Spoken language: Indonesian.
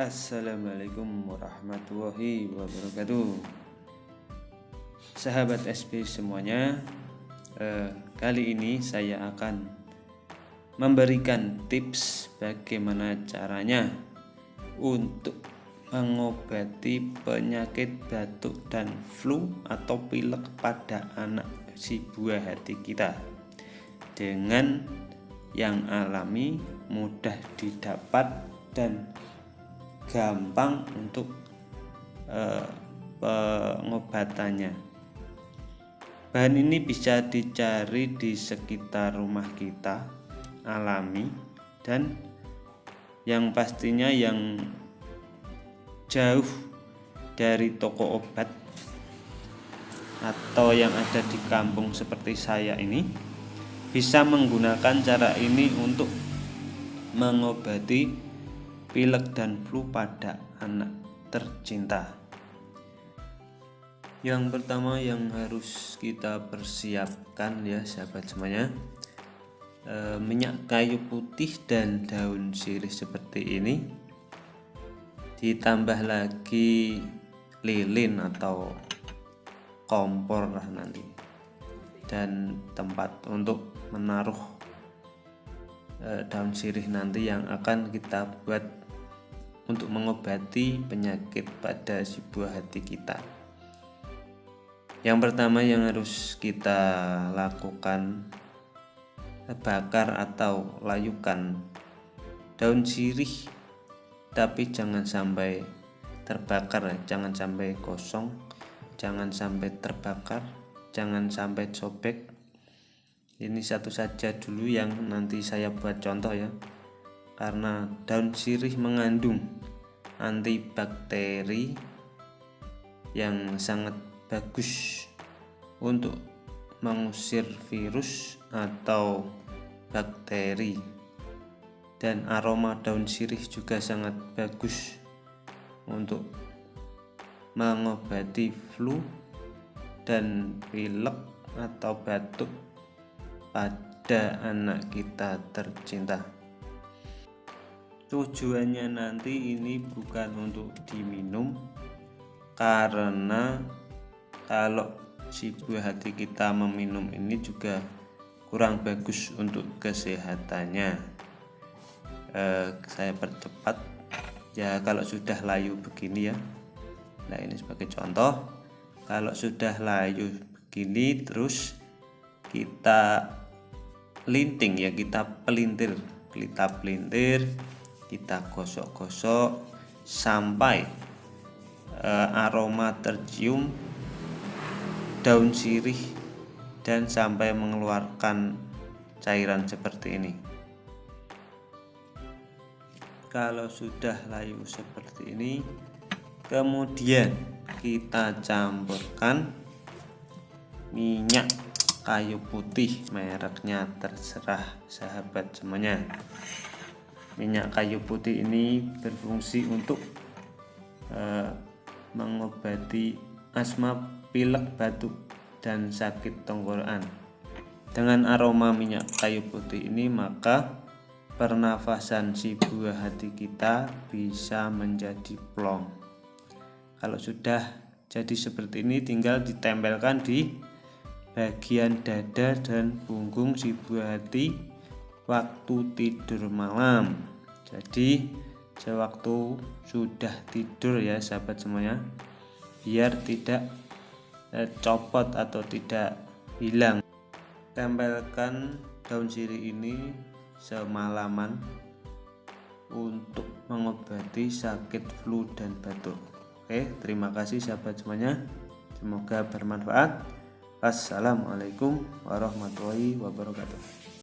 Assalamualaikum warahmatullahi wabarakatuh. Sahabat SP semuanya, kali ini saya akan memberikan tips bagaimana caranya untuk mengobati penyakit batuk dan flu atau pilek pada anak si buah hati kita dengan yang alami, mudah didapat dan gampang untuk pengobatannya. Bahan ini bisa dicari di sekitar rumah kita, alami, dan yang pastinya yang jauh dari toko obat atau yang ada di kampung seperti saya ini bisa menggunakan cara ini untuk mengobati pilek dan flu pada anak tercinta. Yang pertama yang harus kita persiapkan ya sahabat semuanya, minyak kayu putih dan daun sirih seperti ini, ditambah lagi lilin atau kompor lah nanti, dan tempat untuk menaruh daun sirih nanti yang akan kita buat untuk mengobati penyakit pada si buah hati kita. Yang pertama yang harus kita lakukan, bakar atau layukan daun sirih, tapi jangan sampai terbakar, jangan sampai kosong, jangan sampai terbakar, jangan sampai sobek. Ini satu saja dulu yang nanti saya buat contoh ya, karena daun sirih mengandung antibakteri yang sangat bagus untuk mengusir virus atau bakteri, dan aroma daun sirih juga sangat bagus untuk mengobati flu dan pilek atau batuk pada anak kita tercinta. Tujuannya nanti ini bukan untuk diminum, karena kalau si buah hati kita meminum ini juga kurang bagus untuk kesehatannya. Saya percepat ya, kalau sudah layu begini ya. Nah, ini sebagai contoh, kalau sudah layu begini terus kita linting ya, kita pelintir, kita gosok-gosok sampai aroma tercium daun sirih dan sampai mengeluarkan cairan seperti ini. Kalau sudah layu seperti ini, kemudian kita campurkan minyak kayu putih, mereknya terserah sahabat semuanya. Minyak kayu putih ini berfungsi untuk mengobati asma, pilek, batuk, dan sakit tenggorokan. Dengan aroma minyak kayu putih ini, maka pernafasan si buah hati kita bisa menjadi plong. Kalau sudah jadi seperti ini, tinggal ditempelkan di bagian dada dan punggung si buah hati waktu tidur malam. Jadi sewaktu sudah tidur ya sahabat semuanya, biar tidak copot atau tidak hilang. Tempelkan daun sirih ini semalaman untuk mengobati sakit flu dan batuk. Oke, terima kasih sahabat semuanya, semoga bermanfaat. Assalamualaikum warahmatullahi wabarakatuh.